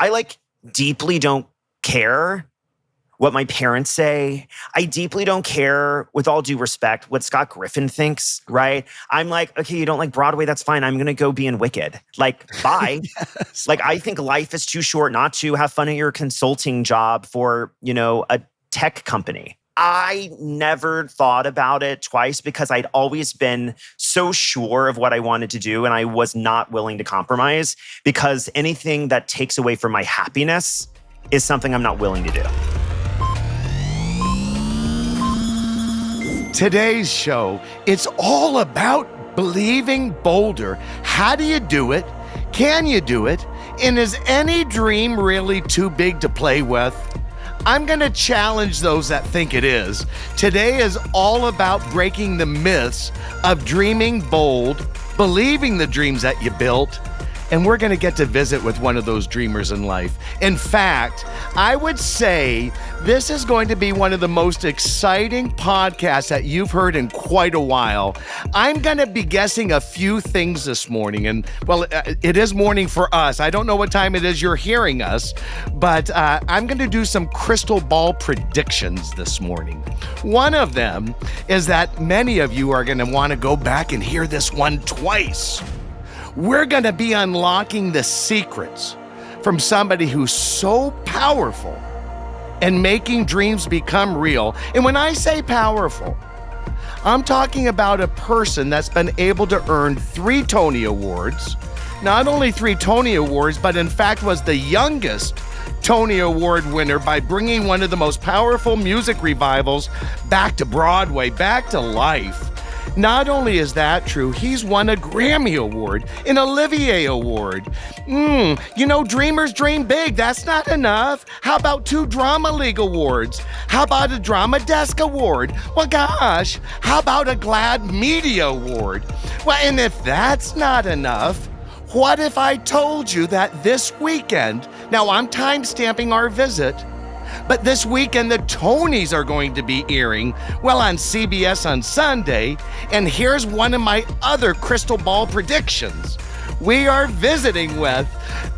I like deeply don't care what my parents say. I deeply don't care, with all due respect, what Scott Griffin thinks, right? I'm like, okay, you don't like Broadway, that's fine. I'm going to go be in Wicked. Like, bye. Yes. Like, I think life is too short not to have fun at your consulting job for, a tech company. I never thought about it twice because I'd always been so sure of what I wanted to do, and I was not willing to compromise, because anything that takes away from my happiness is something I'm not willing to do. Today's show, it's all about believing bolder. How do you do it? Can you do it? And is any dream really too big to play with? I'm going to challenge those that think it is. Today is all about breaking the myths of dreaming bold, believing the dreams that you built, and we're going to get to visit with one of those dreamers in life. In fact, I would say this is going to be one of the most exciting podcasts that you've heard in quite a while. I'm going to be guessing a few things this morning. And, well, it is morning for us. I don't know what time it is you're hearing us, but I'm going to do some crystal ball predictions this morning. One of them is that many of you are going to want to go back and hear this one twice. We're going to be unlocking the secrets from somebody who's so powerful and making dreams become real. And when I say powerful, I'm talking about a person that's been able to earn 3 Tony Awards. Not only 3 Tony Awards, but in fact was the youngest Tony Award winner by bringing one of the most powerful music revivals back to Broadway, back to life. Not only is that true, he's won a Grammy Award, an Olivier Award. Dreamers dream big. That's not enough. How about 2 Drama League Awards? How about a Drama Desk Award? Well, gosh, how about a Glad Media Award? Well, and if that's not enough, what if I told you that this weekend, now I'm time-stamping our visit, but this weekend, the Tonys are going to be airing, on CBS on Sunday. And here's one of my other crystal ball predictions. We are visiting with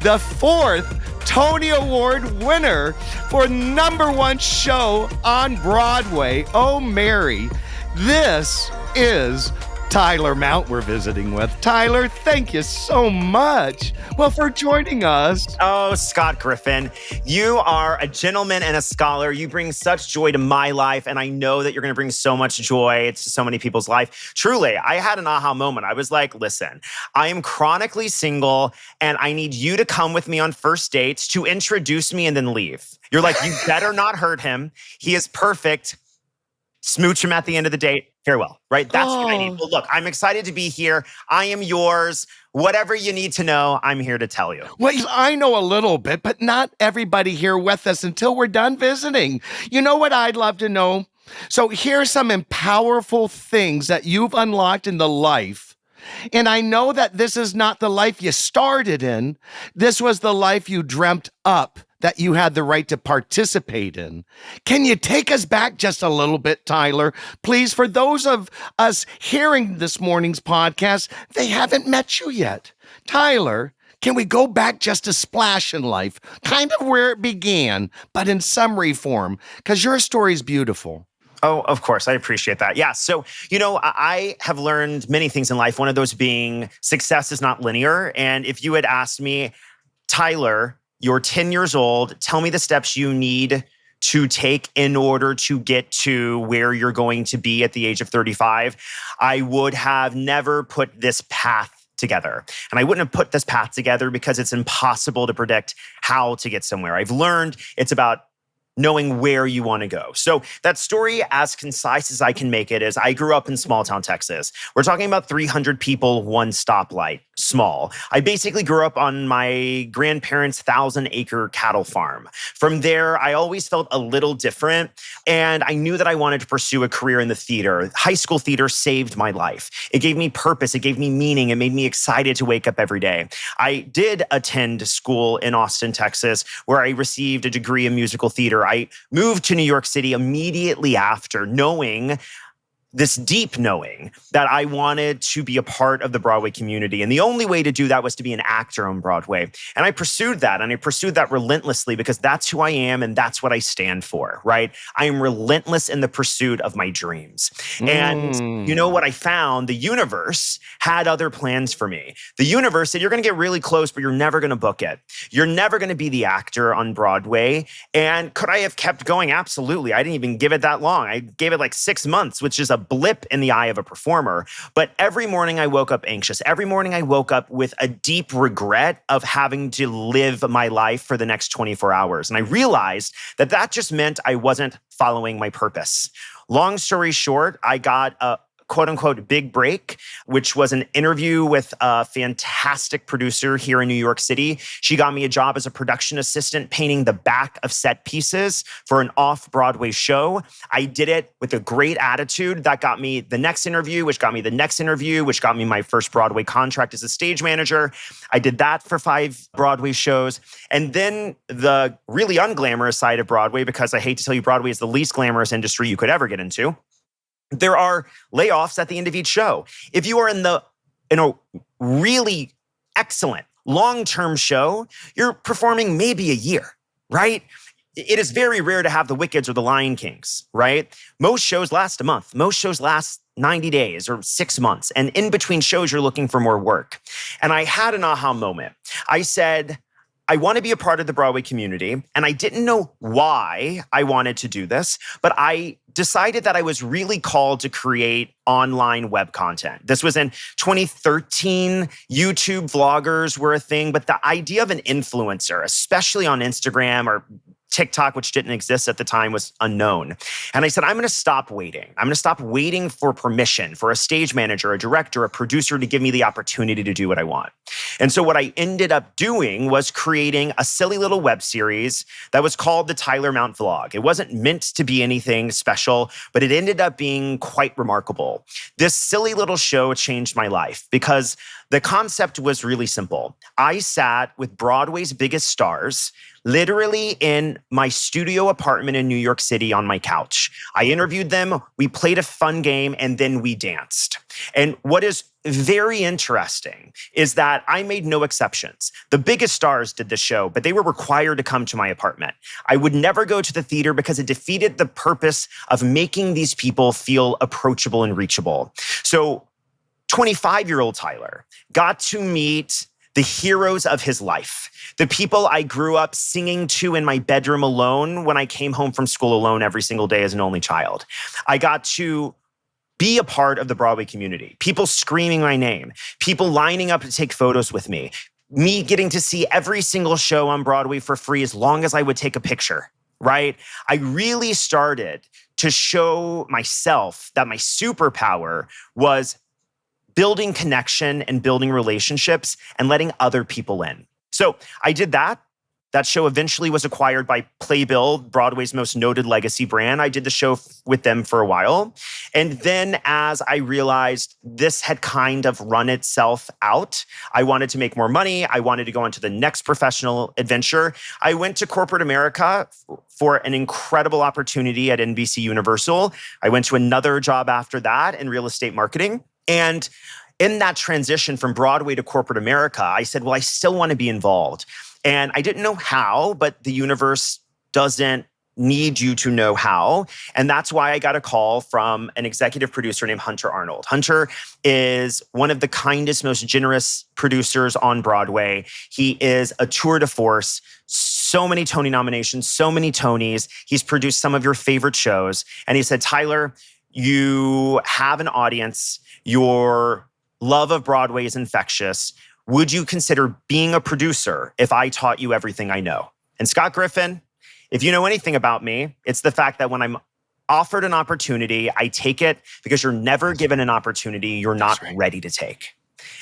the 4th Tony Award winner for #1 show on Broadway. Oh, Mary. This is Tyler Mount we're visiting with. Tyler, thank you so much, for joining us. Oh, Scott Griffin, you are a gentleman and a scholar. You bring such joy to my life, and I know that you're going to bring so much joy to so many people's life. Truly, I had an aha moment. I was like, listen, I am chronically single, and I need you to come with me on first dates to introduce me and then leave. You're like, you better not hurt him. He is perfect. Smooch him at the end of the date. Farewell, right? That's what I need. Well, look, I'm excited to be here. I am yours. Whatever you need to know, I'm here to tell you. Well, I know a little bit, but not everybody here with us until we're done visiting. You know what I'd love to know? So here's some powerful things that you've unlocked in the life. And I know that this is not the life you started in. This was the life you dreamt up that you had the right to participate in. Can you take us back just a little bit, Tyler? Please, for those of us hearing this morning's podcast, they haven't met you yet. Tyler, can we go back just a splash in life, kind of where it began, but in summary form? Because your story is beautiful. Oh, of course. I appreciate that. Yeah. So, I have learned many things in life. One of those being success is not linear. And if you had asked me, Tyler, you're 10 years old, tell me the steps you need to take in order to get to where you're going to be at the age of 35, I would have never put this path together. And I wouldn't have put this path together because it's impossible to predict how to get somewhere. I've learned it's about knowing where you want to go. So that story, as concise as I can make it, is I grew up in small town Texas. We're talking about 300 people, 1 stoplight, small. I basically grew up on my grandparents' 1,000-acre cattle farm. From there, I always felt a little different, and I knew that I wanted to pursue a career in the theater. High school theater saved my life. It gave me purpose. It gave me meaning. It made me excited to wake up every day. I did attend school in Austin, Texas, where I received a degree in musical theater. I moved to New York City immediately after, knowing this deep knowing that I wanted to be a part of the Broadway community. And the only way to do that was to be an actor on Broadway. And I pursued that, and I pursued that relentlessly because that's who I am and that's what I stand for, right? I am relentless in the pursuit of my dreams. And you know what I found? The universe had other plans for me. The universe said, you're going to get really close, but you're never going to book it. You're never going to be the actor on Broadway. And could I have kept going? Absolutely. I didn't even give it that long. I gave it like 6 months, which is a blip in the eye of a performer. But every morning I woke up anxious. Every morning I woke up with a deep regret of having to live my life for the next 24 hours. And I realized that that just meant I wasn't following my purpose. Long story short, I got a quote unquote big break, which was an interview with a fantastic producer here in New York City. She got me a job as a production assistant painting the back of set pieces for an off-Broadway show. I did it with a great attitude. That got me the next interview, which got me the next interview, which got me my first Broadway contract as a stage manager. I did that for 5 Broadway shows. And then the really unglamorous side of Broadway, because I hate to tell you, Broadway is the least glamorous industry you could ever get into. There are layoffs at the end of each show. If you are in a really excellent long-term show, you're performing maybe a year, right? It is very rare to have the Wickeds or the Lion Kings, right? Most shows last a month. Most shows last 90 days or 6 months. And in between shows, you're looking for more work. And I had an aha moment. I said, I want to be a part of the Broadway community, and I didn't know why I wanted to do this, but I decided that I was really called to create online web content. This was in 2013. YouTube vloggers were a thing, but the idea of an influencer, especially on Instagram or TikTok, which didn't exist at the time, was unknown. And I said, I'm going to stop waiting. I'm going to stop waiting for permission, for a stage manager, a director, a producer to give me the opportunity to do what I want. And so what I ended up doing was creating a silly little web series that was called the Tyler Mount Vlog. It wasn't meant to be anything special, but it ended up being quite remarkable. This silly little show changed my life because the concept was really simple. I sat with Broadway's biggest stars, literally in my studio apartment in New York City on my couch. I interviewed them, we played a fun game, and then we danced. And what is very interesting is that I made no exceptions. The biggest stars did the show, but they were required to come to my apartment. I would never go to the theater because it defeated the purpose of making these people feel approachable and reachable. So 25-year-old Tyler got to meet the heroes of his life, the people I grew up singing to in my bedroom alone when I came home from school alone every single day as an only child. I got to be a part of the Broadway community, people screaming my name, people lining up to take photos with me getting to see every single show on Broadway for free as long as I would take a picture, right? I really started to show myself that my superpower was building connection and building relationships and letting other people in. So I did that. That show eventually was acquired by Playbill, Broadway's most noted legacy brand. I did the show with them for a while. And then as I realized this had kind of run itself out, I wanted to make more money. I wanted to go on to the next professional adventure. I went to corporate America for an incredible opportunity at NBC Universal. I went to another job after that in real estate marketing. And in that transition from Broadway to corporate America, I said, well, I still want to be involved. And I didn't know how, but the universe doesn't need you to know how. And that's why I got a call from an executive producer named Hunter Arnold. Hunter is one of the kindest, most generous producers on Broadway. He is a tour de force, so many Tony nominations, so many Tonys. He's produced some of your favorite shows. And he said, Tyler, you have an audience. Your love of Broadway is infectious. Would you consider being a producer if I taught you everything I know? And Scott Griffin, if you know anything about me, it's the fact that when I'm offered an opportunity, I take it because you're never given an opportunity you're not ready to take.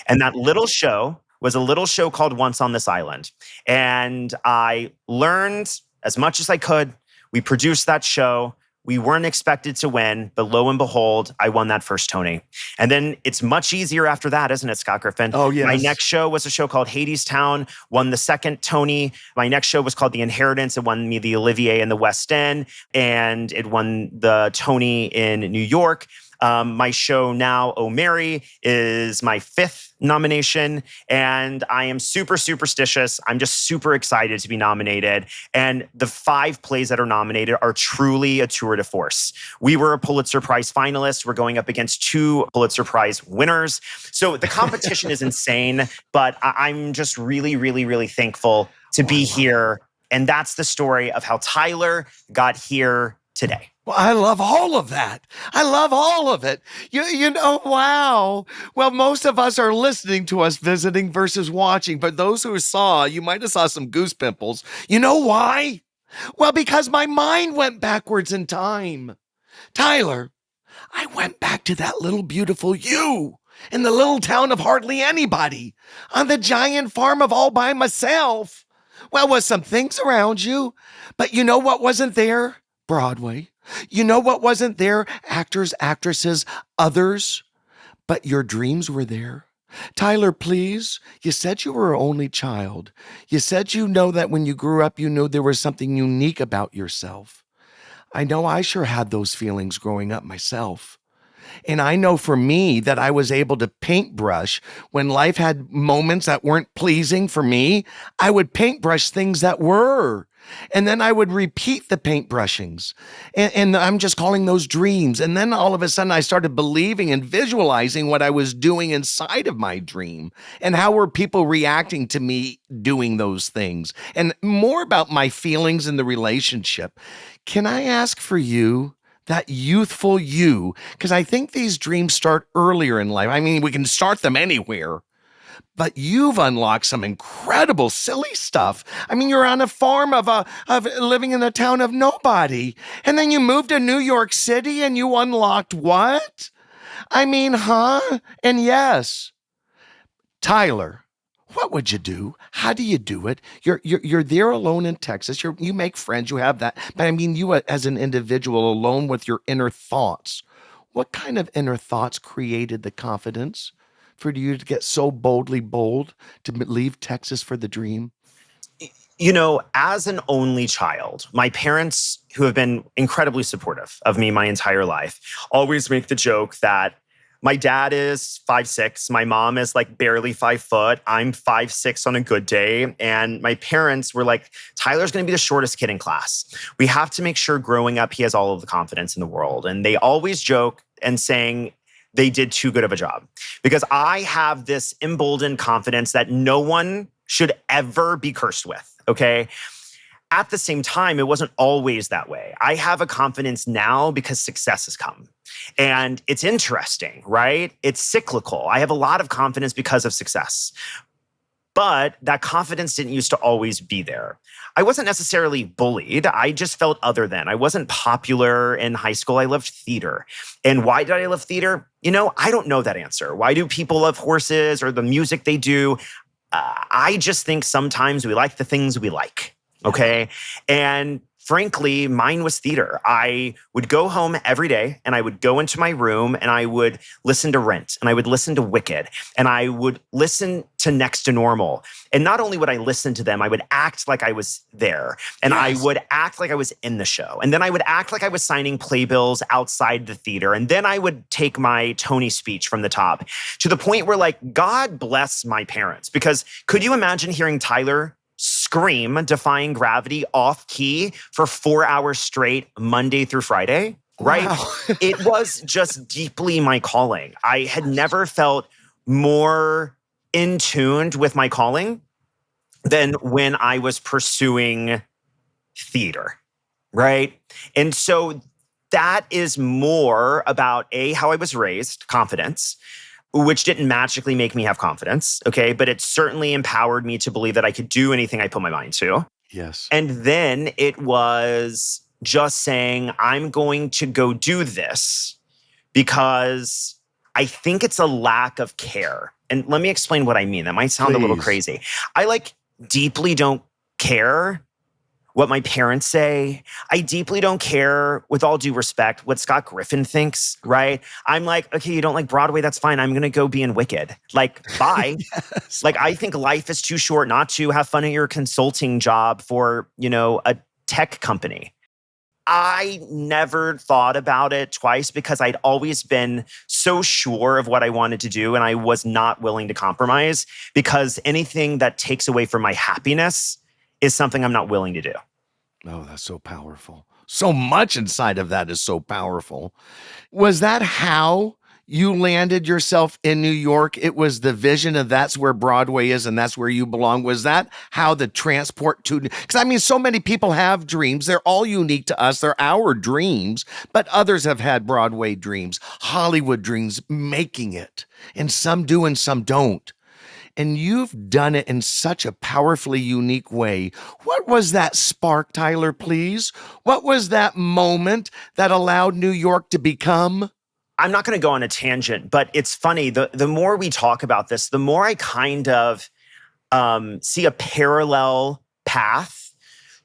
And that little show was a little show called Once on This Island. And I learned as much as I could. We produced that show. We weren't expected to win, but lo and behold, I won that first Tony. And then it's much easier after that, isn't it, Scott Griffin? Oh, yes. My next show was a show called Hadestown, won the second Tony. My next show was called The Inheritance. It won me the Olivier in the West End, and it won the Tony in New York. My show now, Oh Mary, is my 5th nomination. And I am super superstitious. I'm just super excited to be nominated. And the 5 plays that are nominated are truly a tour de force. We were a Pulitzer Prize finalist. We're going up against 2 Pulitzer Prize winners. So the competition is insane, but I'm just really, really, really thankful to be here. And that's the story of how Tyler got here today. Well, I love all of that. I love all of it. You know, wow. Well, most of us are listening to us visiting versus watching, but those who saw, you might have saw some goose pimples. You know why? Well, because my mind went backwards in time. Tyler, I went back to that little beautiful you in the little town of hardly anybody on the giant farm of all by myself. Well, with some things around you, but you know what wasn't there? Broadway. You know what wasn't there? Actors, actresses, others. But your dreams were there. Tyler, please, you said you were an only child. You said you know that when you grew up, you knew there was something unique about yourself. I know I sure had those feelings growing up myself. And I know for me that I was able to paintbrush when life had moments that weren't pleasing for me. I would paintbrush things that were. And then I would repeat the paintbrushings. And I'm just calling those dreams. And then all of a sudden I started believing and visualizing what I was doing inside of my dream. And how were people reacting to me doing those things? And more about my feelings in the relationship. Can I ask for you, that youthful you, because I think these dreams start earlier in life. I mean, we can start them anywhere. But you've unlocked some incredible silly stuff. I mean, you're on a farm of living in a town of nobody. And then you moved to New York City and you unlocked what? I mean, huh? And yes, Tyler, what would you do? How do you do it? You're there alone in Texas. You make friends, you have that. But I mean, you as an individual alone with your inner thoughts. What kind of inner thoughts created the confidence for you to get so boldly bold to leave Texas for the dream? You know, as an only child, my parents, who have been incredibly supportive of me my entire life, always make the joke that my dad is 5'6", my mom is like barely 5 foot, I'm 5'6" on a good day. And my parents were like, Tyler's gonna be the shortest kid in class. We have to make sure growing up, he has all of the confidence in the world. And they always joke and saying, they did too good of a job, because I have this emboldened confidence that no one should ever be cursed with, okay? At the same time, it wasn't always that way. I have a confidence now because success has come. And it's interesting, right? It's cyclical. I have a lot of confidence because of success. But that confidence didn't used to always be there. I wasn't necessarily bullied. I just felt other than. I wasn't popular in high school. I loved theater. And why did I love theater? You know, I don't know that answer. Why do people love horses or the music they do? I just think sometimes we like the things we like, okay? And frankly, mine was theater. I would go home every day and I would go into my room and I would listen to Rent and I would listen to Wicked and I would listen to Next to Normal. And not only would I listen to them, I would act like I was there and I would act like I was in the show. And then I would act like I was signing playbills outside the theater. And then I would take my Tony speech from the top, to the point where, like, God bless my parents, because could you imagine hearing Tyler scream Defying Gravity off key for 4 hours straight, Monday through Friday, right? Wow. It was just deeply my calling. I had never felt more in tuned with my calling than when I was pursuing theater, right? And so that is more about how I was raised, confidence, which didn't magically make me have confidence, okay? But it certainly empowered me to believe that I could do anything I put my mind to. Yes. And then it was just saying, I'm going to go do this because I think it's a lack of care. And let me explain what I mean. That might sound a little crazy. I deeply don't care what my parents say. I deeply don't care, with all due respect, what Scott Griffin thinks, right? I'm like, okay, you don't like Broadway, that's fine. I'm gonna go be in Wicked. Like, bye. Yes. Like, I think life is too short not to have fun at your consulting job for, a tech company. I never thought about it twice because I'd always been so sure of what I wanted to do and I was not willing to compromise because anything that takes away from my happiness is something I'm not willing to do. Oh, that's so powerful. So much inside of that is so powerful. Was that how you landed yourself in New York? It was the vision of that's where Broadway is and that's where you belong. Was that how the transport to, because I mean, so many people have dreams. They're all unique to us. They're our dreams, but others have had Broadway dreams, Hollywood dreams, making it. And some do and some don't. And you've done it in such a powerfully unique way. What was that spark, Tyler, please? What was that moment that allowed New York to become? I'm not going to go on a tangent, but it's funny. The more we talk about this, the more I kind of see a parallel path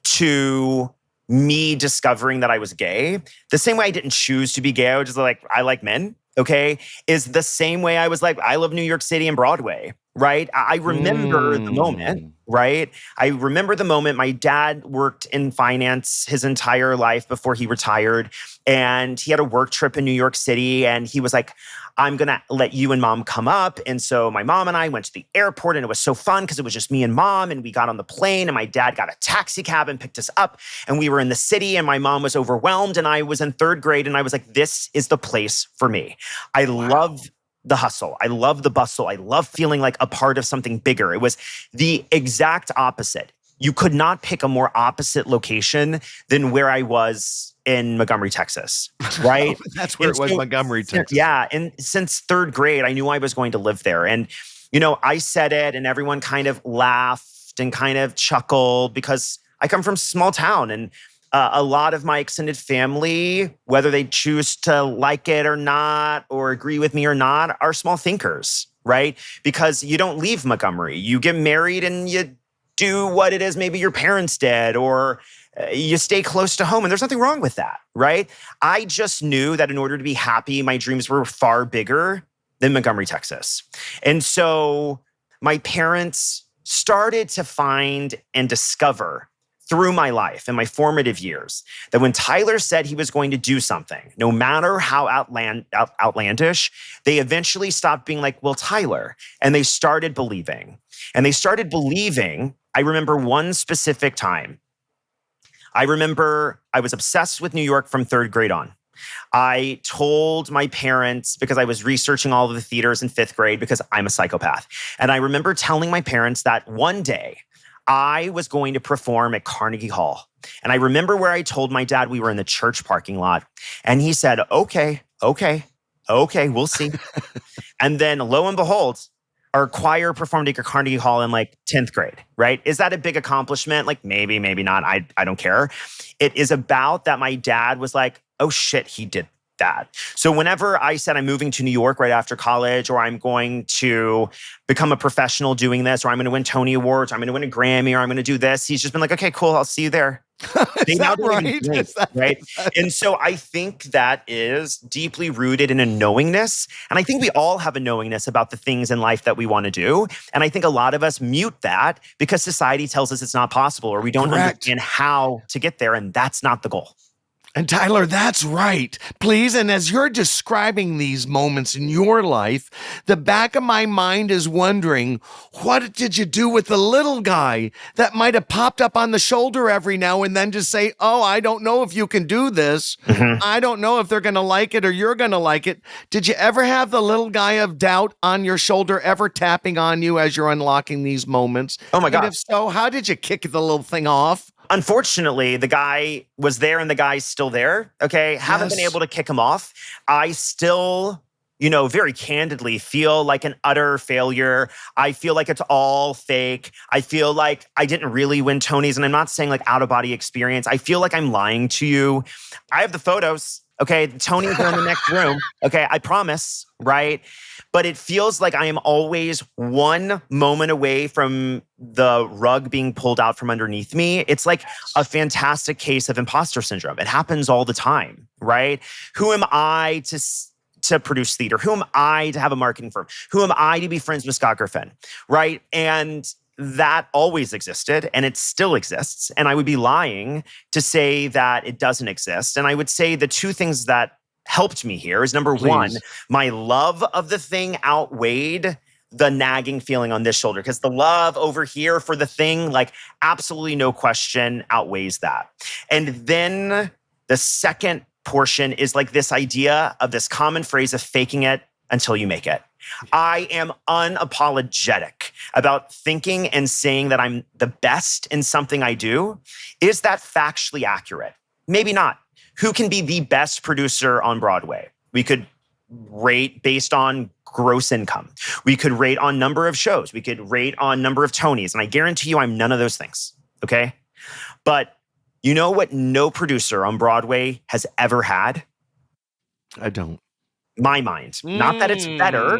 to me discovering that I was gay. The same way I didn't choose to be gay, I was just like, I like men, okay, is the same way I was like, I love New York City and Broadway, right? I remember the moment, right? I remember the moment. My dad worked in finance his entire life before he retired. And he had a work trip in New York City. And he was like, I'm going to let you and mom come up. And so my mom and I went to the airport and it was so fun because it was just me and mom. And we got on the plane and my dad got a taxi cab and picked us up. And we were in the city and my mom was overwhelmed. And I was in third grade and I was like, this is the place for me. I love the hustle. I love the bustle. I love feeling like a part of something bigger. It was the exact opposite. You could not pick a more opposite location than where I was in Montgomery, Texas, right? That's where it was, Montgomery, Texas. Yeah. And since third grade, I knew I was going to live there. And, you know, I said it and everyone kind of laughed and kind of chuckled because I come from a small town and a lot of my extended family, whether they choose to like it or not, or agree with me or not, are small thinkers, right? Because you don't leave Montgomery. You get married and you do what it is maybe your parents did, or you stay close to home. And there's nothing wrong with that, right? I just knew that in order to be happy, my dreams were far bigger than Montgomery, Texas. And so my parents started to find and discover through my life and my formative years that when Tyler said he was going to do something, no matter how outlandish, they eventually stopped being like, well, Tyler, and they started believing. And they started believing, I remember one specific time. I remember I was obsessed with New York from third grade on. I told my parents, because I was researching all of the theaters in fifth grade because I'm a psychopath. And I remember telling my parents that one day I was going to perform at Carnegie Hall. And I remember where I told my dad we were in the church parking lot. And he said, okay, we'll see. And then lo and behold, our choir performed at Carnegie Hall in like 10th grade, right? Is that a big accomplishment? Like maybe, maybe not. I don't care. It is about that my dad was like, oh shit, he did that. So whenever I said I'm moving to New York right after college, or I'm going to become a professional doing this, or I'm going to win Tony Awards, or I'm going to win a Grammy, or I'm going to do this, he's just been like, okay, cool, I'll see you there. Is that right? Right? And so I think that is deeply rooted in a knowingness. And I think we all have a knowingness about the things in life that we want to do. And I think a lot of us mute that because society tells us it's not possible, or we don't understand how to get there. And that's not the goal. And Tyler, that's right. Please. And as you're describing these moments in your life, the back of my mind is wondering, what did you do with the little guy that might have popped up on the shoulder every now and then to say, oh, I don't know if you can do this. Mm-hmm. I don't know if they're going to like it or you're going to like it. Did you ever have the little guy of doubt on your shoulder ever tapping on you as you're unlocking these moments? Oh my God. And if so, how did you kick the little thing off? Unfortunately, the guy was there and the guy's still there, okay? Haven't been able to kick him off. I still, very candidly feel like an utter failure. I feel like it's all fake. I feel like I didn't really win Tonys, and I'm not saying like out-of-body experience. I feel like I'm lying to you. I have the photos, okay? The Tonys are in the next room, okay? I promise, right? But it feels like I am always one moment away from the rug being pulled out from underneath me. It's like a fantastic case of imposter syndrome. It happens all the time, right? Who am I to produce theater? Who am I to have a marketing firm? Who am I to be friends with Scott Griffin, right? And that always existed and it still exists. And I would be lying to say that it doesn't exist. And I would say the two things that helped me here is number one, Please. my love of the thing outweighed the nagging feeling on this shoulder, because the love over here for the thing, like absolutely no question, outweighs that. And then the second portion is like this idea of this common phrase of faking it until you make it. I am unapologetic about thinking and saying that I'm the best in something I do. Is that factually accurate? Maybe not. Who can be the best producer on Broadway? We could rate based on gross income. We could rate on number of shows. We could rate on number of Tonys. And I guarantee you I'm none of those things, okay? But you know what no producer on Broadway has ever had? I don't. My mind. Not that it's better,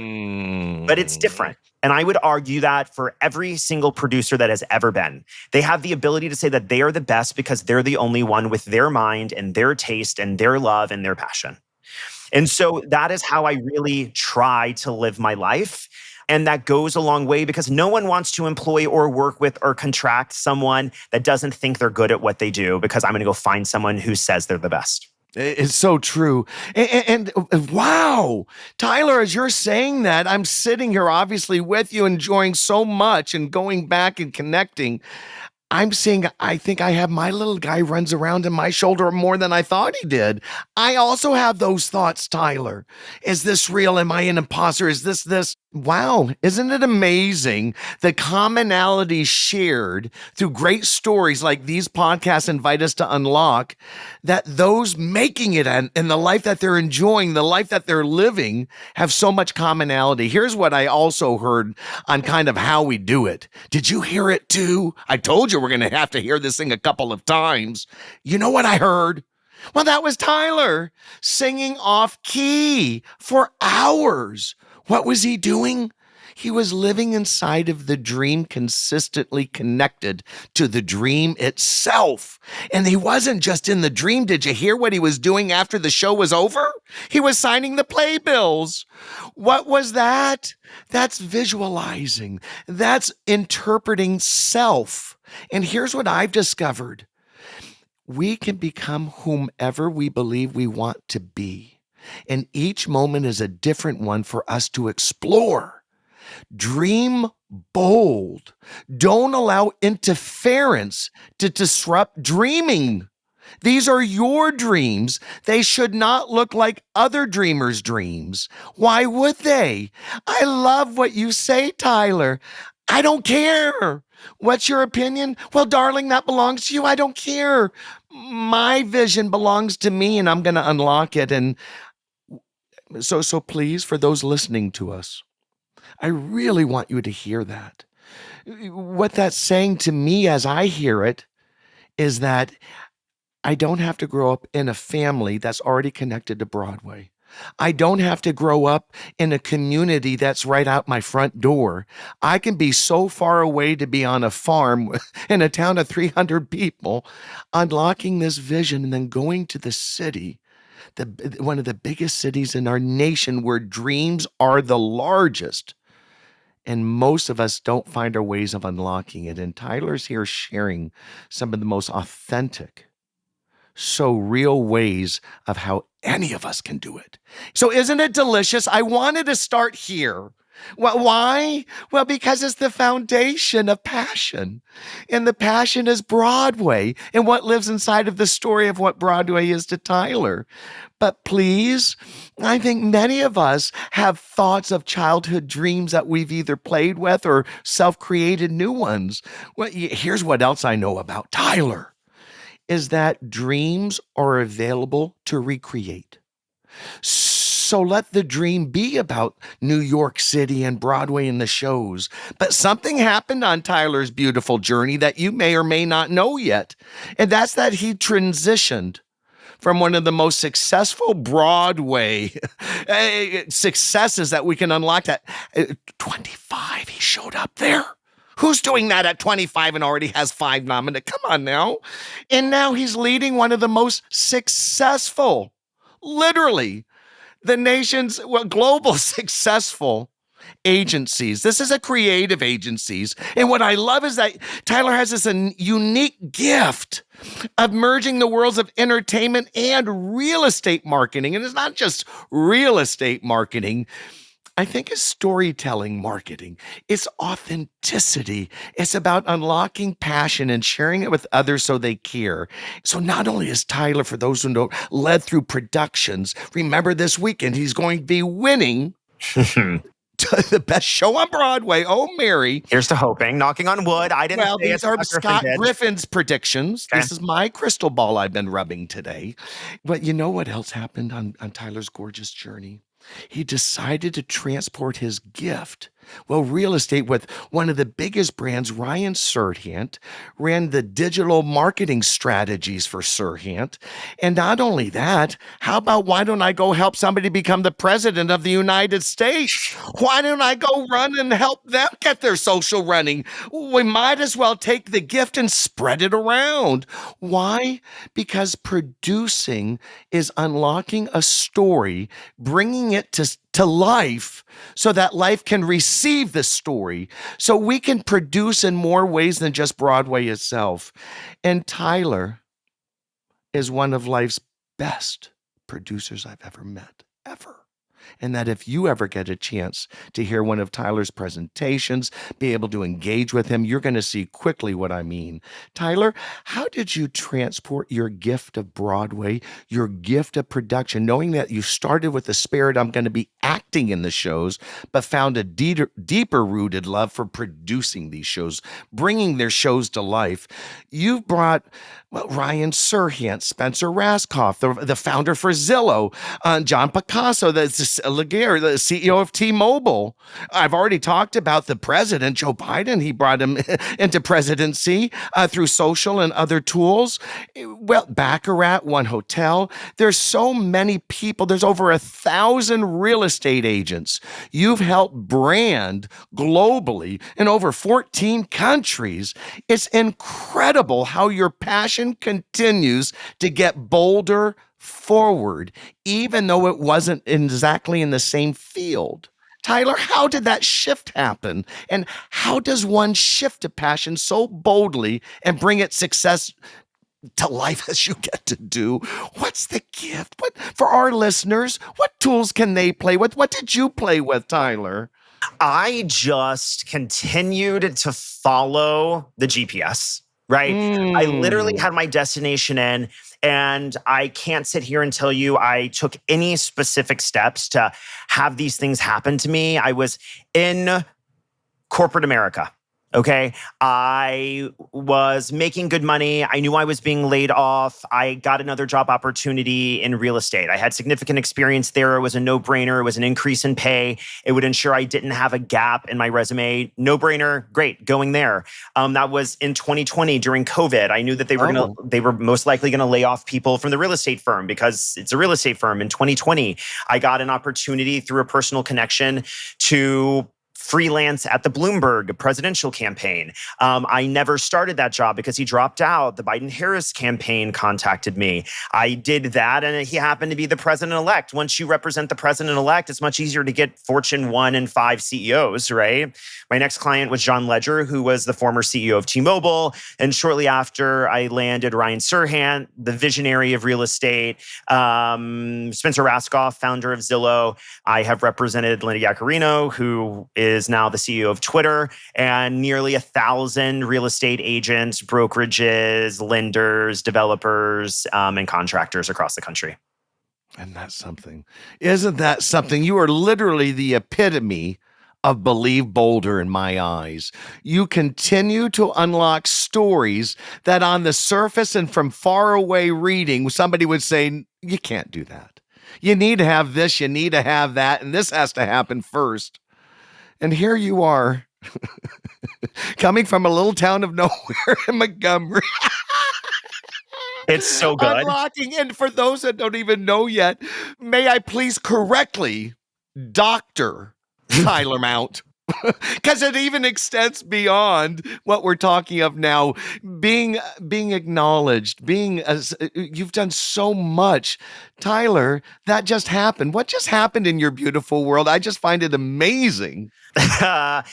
but it's different. And I would argue that for every single producer that has ever been. They have the ability to say that they are the best because they're the only one with their mind and their taste and their love and their passion. And so that is how I really try to live my life. And that goes a long way because no one wants to employ or work with or contract someone that doesn't think they're good at what they do, because I'm going to go find someone who says they're the best. It's so true. And wow, Tyler, as you're saying that, I'm sitting here obviously with you, enjoying so much and going back and connecting. I'm seeing, I think I have my little guy runs around in my shoulder more than I thought he did. I also have those thoughts, Tyler. Is this real? Am I an imposter? Is this? Wow, isn't it amazing the commonality shared through great stories like these podcasts invite us to unlock, that those making it in the life that they're enjoying, the life that they're living, have so much commonality. Here's what I also heard on kind of how we do it. Did you hear it too? I told you we're going to have to hear this thing a couple of times. You know what I heard? Well, that was Tyler singing off key for hours. What was he doing? He was living inside of the dream, consistently connected to the dream itself. And he wasn't just in the dream. Did you hear what he was doing after the show was over? He was signing the playbills. What was that? That's visualizing. That's interpreting self. And here's what I've discovered. We can become whomever we believe we want to be. And each moment is a different one for us to explore. Dream bold. Don't allow interference to disrupt dreaming. These are your dreams. They should not look like other dreamers' dreams. Why would they? I love what you say, Tyler. I don't care. What's your opinion? Well, darling, that belongs to you. I don't care. My vision belongs to me, and I'm going to unlock it. And so please, for those listening to us, I really want you to hear that. What that's saying to me as I hear it is that I don't have to grow up in a family that's already connected to Broadway. I don't have to grow up in a community that's right out my front door. I can be so far away to be on a farm in a town of 300 people, unlocking this vision and then going to the city, one of the biggest cities in our nation where dreams are the largest. And most of us don't find our ways of unlocking it. And Tyler's here sharing some of the most authentic, so real ways of how any of us can do it. So isn't it delicious? I wanted to start here. Why? Well, because it's the foundation of passion. And the passion is Broadway and what lives inside of the story of what Broadway is to Tyler. But please, I think many of us have thoughts of childhood dreams that we've either played with or self-created new ones. Well, here's what else I know about Tyler, is that dreams are available to recreate. So let the dream be about New York City and Broadway and the shows. But something happened on Tyler's beautiful journey that you may or may not know yet. And that's that he transitioned from one of the most successful Broadway successes that we can unlock. At 25, he showed up there. Who's doing that at 25 and already has 5 nominated? Come on now. And now he's leading one of the most successful, literally, the nation's global successful agencies. This is a creative agencies. And what I love is that Tyler has this unique gift of merging the worlds of entertainment and real estate marketing. And it's not just real estate marketing. I think it's storytelling marketing. It's authenticity. It's about unlocking passion and sharing it with others so they care. So not only is Tyler, for those who know, led through productions, remember this weekend, he's going to be winning the best show on Broadway. Oh, Mary. Here's to hoping. Knocking on wood. I didn't Well, say these it. are Scott Scott Griffin did. Griffin's predictions. Okay. This is my crystal ball I've been rubbing today. But you know what else happened on Tyler's gorgeous journey? He decided to transport his gift. Well, real estate with one of the biggest brands, Ryan Serhant, ran the digital marketing strategies for Serhant. And not only that, how about why don't I go help somebody become the president of the United States? Why don't I go run and help them get their social running? We might as well take the gift and spread it around. Why? Because producing is unlocking a story, bringing it to life so that life can receive the story. So we can produce in more ways than just Broadway itself. And Tyler is one of life's best producers I've ever met, ever. And that if you ever get a chance to hear one of Tyler's presentations, be able to engage with him, you're going to see quickly what I mean. Tyler, how did you transport your gift of Broadway, your gift of production, knowing that you started with the spirit, I'm going to be acting in the shows, but found a deeper rooted love for producing these shows, bringing their shows to life? You've brought Ryan Serhant, Spencer Raskoff, the founder for Zillow, John Picasso, Laguerre, the CEO of T-Mobile. I've already talked about the president, Joe Biden. He brought him into presidency through social and other tools. Well, Baccarat, One Hotel. There's so many people. There's over 1,000 real estate agents you've helped brand globally in over 14 countries. It's incredible how your passion continues to get bolder forward, even though it wasn't exactly in the same field. Tyler, how did that shift happen? And how does one shift a passion so boldly and bring its success to life as you get to do? What's the gift? What, for our listeners, what tools can they play with? What did you play with, Tyler? I just continued to follow the GPS, right? I literally had my destination in, and I can't sit here and tell you I took any specific steps to have these things happen to me. I was in corporate America. Okay. I was making good money. I knew I was being laid off. I got another job opportunity in real estate. I had significant experience there. It was a no-brainer. It was an increase in pay. It would ensure I didn't have a gap in my resume. No-brainer. Great. Going there. That was in 2020 during COVID. I knew that they were most likely going to lay off people from the real estate firm because it's a real estate firm. In 2020, I got an opportunity through a personal connection to freelance at the Bloomberg presidential campaign. I never started that job because he dropped out. The Biden-Harris campaign contacted me. I did that, and he happened to be the president-elect. Once you represent the president-elect, it's much easier to get Fortune 1 and 5 CEOs, right? My next client was John Ledger, who was the former CEO of T-Mobile. And shortly after, I landed Ryan Serhant, the visionary of real estate, Spencer Raskoff, founder of Zillow. I have represented Linda Yaccarino, who is now the CEO of Twitter, and nearly 1,000 real estate agents, brokerages, lenders, developers, and contractors across the country. And that's something. Isn't that something? You are literally the epitome of Believe Bolder in my eyes. You continue to unlock stories that on the surface and from far away reading, somebody would say, you can't do that. You need to have this, you need to have that, and this has to happen first. And here you are, coming from a little town of nowhere in Montgomery. It's so good. Unlocking, and for those that don't even know yet, may I please correctly Dr. Tyler Mount. Because it even extends beyond what we're talking of now. Being acknowledged, you've done so much. Tyler, that just happened. What just happened in your beautiful world? I just find it amazing. Yeah.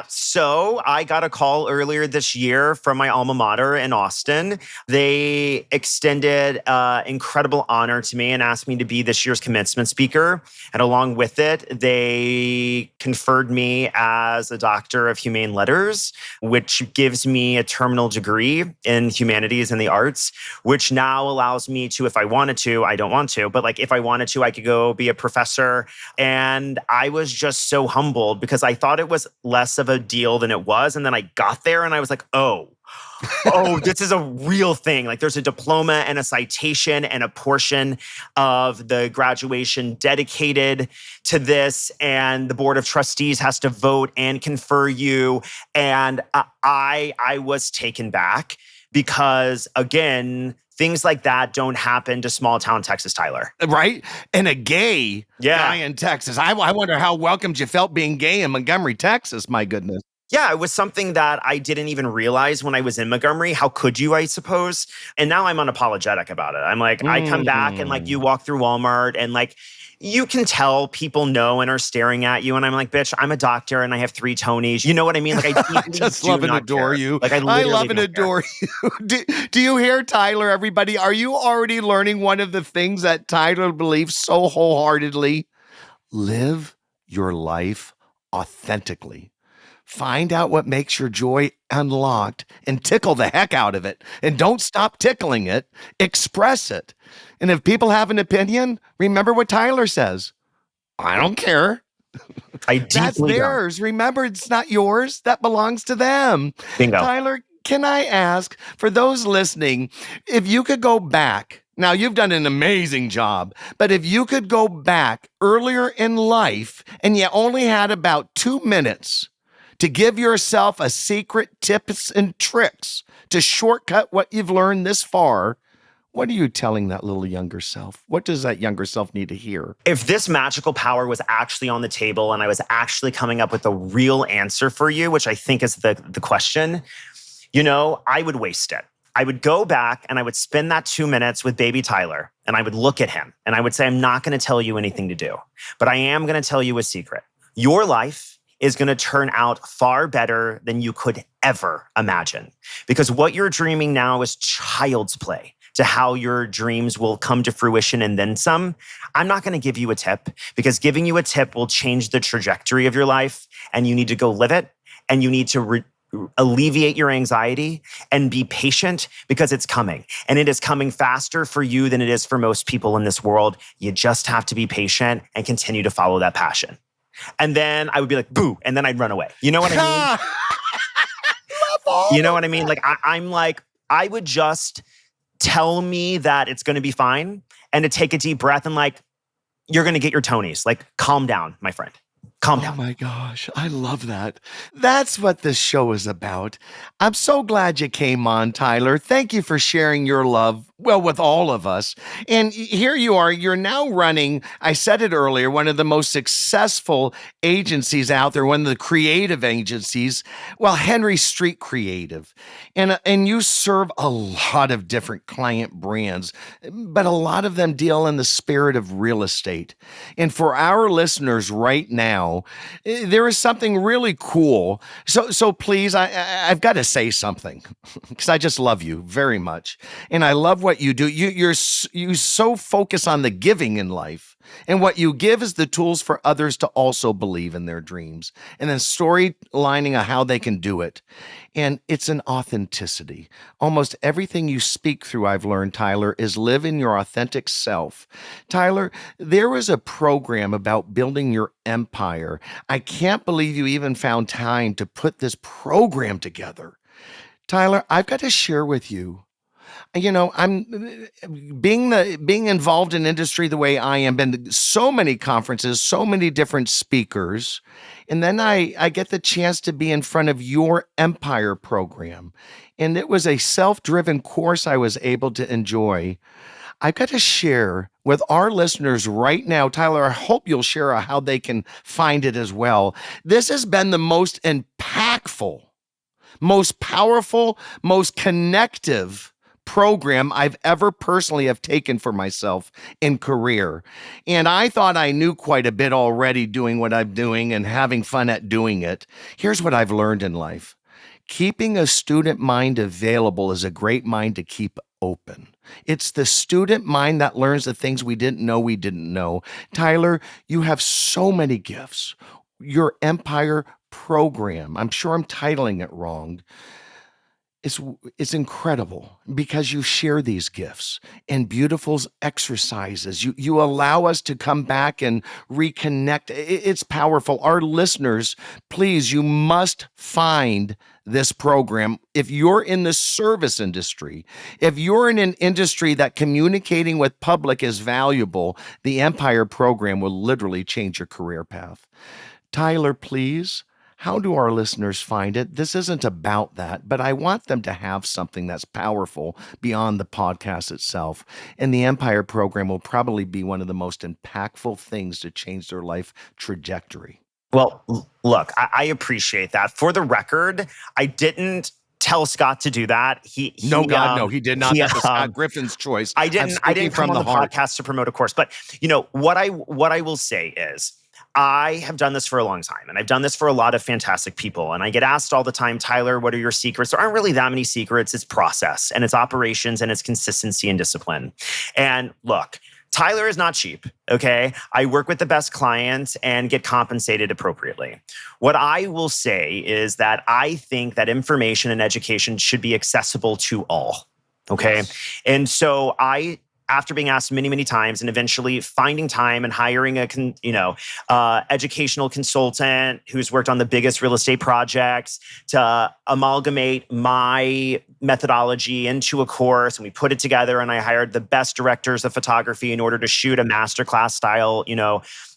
So I got a call earlier this year from my alma mater in Austin. They extended incredible honor to me and asked me to be this year's commencement speaker. And along with it, they conferred me as a doctor of humane letters, which gives me a terminal degree in humanities and the arts, which now allows me to, if I wanted to, I don't want to, but like if I wanted to, I could go be a professor. And I was just so humbled because I thought it was less of a deal than it was. And then I got there and I was like, oh, this is a real thing. Like there's a diploma and a citation and a portion of the graduation dedicated to this. And the board of trustees has to vote and confer you. And I was taken back because again, things like that don't happen to small town Texas, Tyler. Right? And a gay guy in Texas. I wonder how welcomed you felt being gay in Montgomery, Texas. My goodness. Yeah, it was something that I didn't even realize when I was in Montgomery. How could you, I suppose? And now I'm unapologetic about it. I'm like, I come back and like you walk through Walmart and like you can tell people know and are staring at you. And I'm like, bitch, I'm a doctor and I have 3 Tonys. You know what I mean? Like I just love and adore you. Like I love and adore you. Do you hear, Tyler, everybody? Are you already learning one of the things that Tyler believes so wholeheartedly? Live your life authentically. Find out what makes your joy unlocked and tickle the heck out of it. And don't stop tickling it. Express it. And if people have an opinion, remember what Tyler says. I don't care. That's theirs. Don't. Remember, it's not yours. That belongs to them. Bingo. Tyler, can I ask, for those listening, if you could go back, now you've done an amazing job, but if you could go back earlier in life and you only had about 2 minutes to give yourself a secret tips and tricks to shortcut what you've learned this far, what are you telling that little younger self? What does that younger self need to hear? If this magical power was actually on the table and I was actually coming up with a real answer for you, which I think is the question, I would waste it. I would go back and I would spend that 2 minutes with baby Tyler and I would look at him and I would say, I'm not going to tell you anything to do, but I am going to tell you a secret. Your life is going to turn out far better than you could ever imagine. Because what you're dreaming now is child's play to how your dreams will come to fruition and then some. I'm not going to give you a tip because giving you a tip will change the trajectory of your life and you need to go live it and you need to alleviate your anxiety and be patient because it's coming. And it is coming faster for you than it is for most people in this world. You just have to be patient and continue to follow that passion. And then I would be like, boo. And then I'd run away. You know what I mean? You know what I mean? Like, I'm like, I would just tell me that it's going to be fine and to take a deep breath and like, you're going to get your Tonys. Like, calm down, my friend. Calm down. Oh my gosh, I love that. That's what this show is about. I'm so glad you came on, Tyler. Thank you for sharing your love, with all of us. And here you are, you're now running, I said it earlier, one of the most successful agencies out there, one of the creative agencies, Henry Street Creative. And you serve a lot of different client brands, but a lot of them deal in the spirit of real estate. And for our listeners right now, there is something really cool. So please, I've got to say something because I just love you very much. And I love what you do. You so focus on the giving in life. And what you give is the tools for others to also believe in their dreams. And then storylining on how they can do it. And it's an authenticity. Almost everything you speak through, I've learned, Tyler, is live in your authentic self. Tyler, there was a program about building your empire. I can't believe you even found time to put this program together. Tyler, I've got to share with you. I'm being involved in industry the way I am, been to so many conferences, so many different speakers, and then I get the chance to be in front of your Empire program, and it was a self-driven course I was able to enjoy. I've got to share with our listeners right now. Tyler, I hope you'll share how they can find it as well. This has been the most impactful, most powerful, most connective program I've ever personally have taken for myself in career. And I thought I knew quite a bit already doing what I'm doing and having fun at doing it. Here's what I've learned in life. Keeping a student mind available is a great mind to keep open. It's the student mind that learns the things we didn't know we didn't know. Tyler, you have so many gifts. Your Empire program, I'm sure I'm titling it wrong, it's incredible because you share these gifts and beautiful exercises. You allow us to come back and reconnect. It's powerful. Our listeners, please, you must find this program. If you're in the service industry, if you're in an industry that communicating with public is valuable, the Empire program will literally change your career path. Tyler, please, how do our listeners find it? This isn't about that, but I want them to have something that's powerful beyond the podcast itself. And the Empire program will probably be one of the most impactful things to change their life trajectory. Well, look, I appreciate that. For the record, I didn't tell Scott to do that. No, he did not. That was Scott Griffin's choice. I didn't come on the podcast to promote a course. But what I will say is, I have done this for a long time, and I've done this for a lot of fantastic people. And I get asked all the time, Tyler, what are your secrets? There aren't really that many secrets. It's process, and it's operations, and it's consistency and discipline. And look, Tyler is not cheap, okay? I work with the best clients and get compensated appropriately. What I will say is that I think that information and education should be accessible to all, okay? Yes. And so after being asked many, many times and eventually finding time and hiring a educational consultant who's worked on the biggest real estate projects to amalgamate my methodology into a course. And we put it together, and I hired the best directors of photography in order to shoot a masterclass style,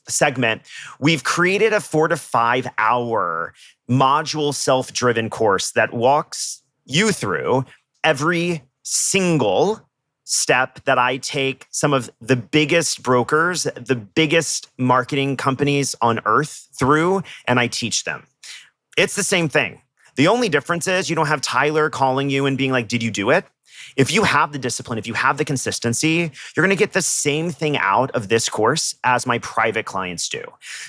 segment. We've created a 4 to 5 hour module self-driven course that walks you through every single step that I take some of the biggest brokers, the biggest marketing companies on earth through, and I teach them. It's the same thing. The only difference is you don't have Tyler calling you and being like, did you do it? If you have the discipline, if you have the consistency, you're going to get the same thing out of this course as my private clients do.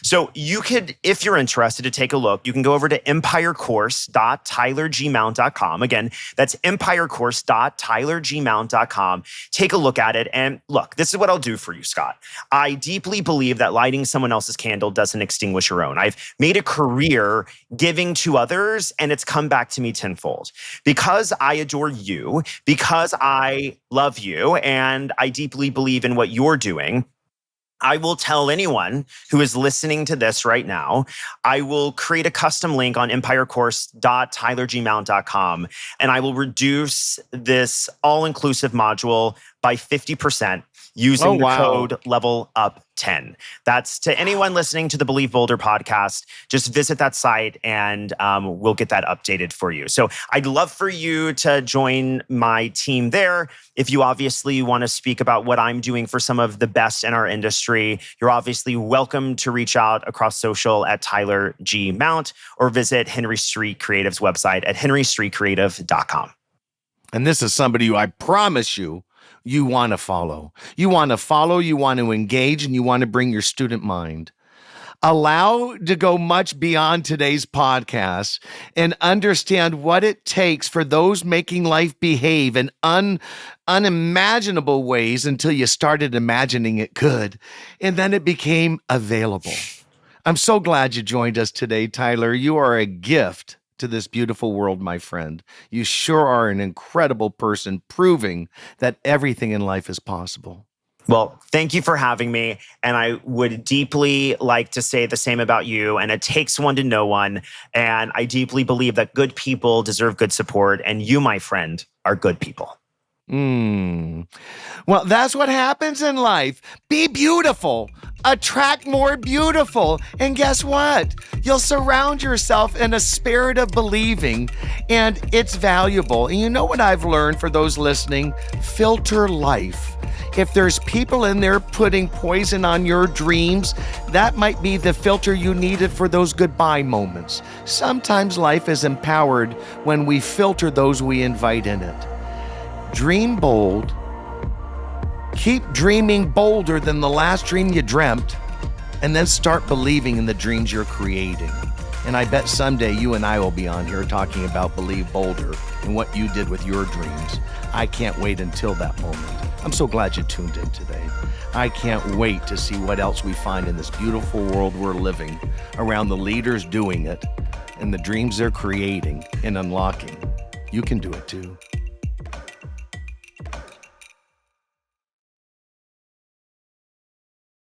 So you could, if you're interested to take a look, you can go over to empirecourse.tylergmount.com. Again, that's empirecourse.tylergmount.com. Take a look at it. And look, this is what I'll do for you, Scott. I deeply believe that lighting someone else's candle doesn't extinguish your own. I've made a career giving to others, and it's come back to me tenfold. Because I adore you, because I love you and I deeply believe in what you're doing, I will tell anyone who is listening to this right now, I will create a custom link on empirecourse.tylergmount.com, and I will reduce this all-inclusive module by 50% using the code LEVELUP10. That's to anyone listening to the Believe Bolder podcast. Just visit that site and we'll get that updated for you. So I'd love for you to join my team there. If you obviously want to speak about what I'm doing for some of the best in our industry, you're obviously welcome to reach out across social at Tyler G. Mount or visit Henry Street Creative's website at henrystreetcreative.com. And this is somebody who I promise you want to follow. You want to engage, and you want to bring your student mind. Allow to go much beyond today's podcast and understand what it takes for those making life behave in unimaginable ways until you started imagining it could, and then it became available. I'm so glad you joined us today, Tyler. You are a gift to this beautiful world, my friend. You sure are an incredible person, proving that everything in life is possible. Well, thank you for having me. And I would deeply like to say the same about you. And it takes one to know one. And I deeply believe that good people deserve good support. And you, my friend, are good people. Well, that's what happens in life. Be beautiful. attract more beautiful. And guess what? You'll surround yourself in a spirit of believing, and it's valuable. And you know what I've learned for those listening? Filter life. If there's people in there putting poison on your dreams, that might be the filter you needed for those goodbye moments. Sometimes life is empowered when we filter those we invite in it. Dream bold. Keep dreaming bolder than the last dream you dreamt, and then start believing in the dreams you're creating. And I bet someday you and I will be on here talking about Believe Bolder and what you did with your dreams. I can't wait until that moment. I'm so glad you tuned in today. I can't wait to see what else we find in this beautiful world we're living around the leaders doing it and the dreams they're creating and unlocking. You can do it too.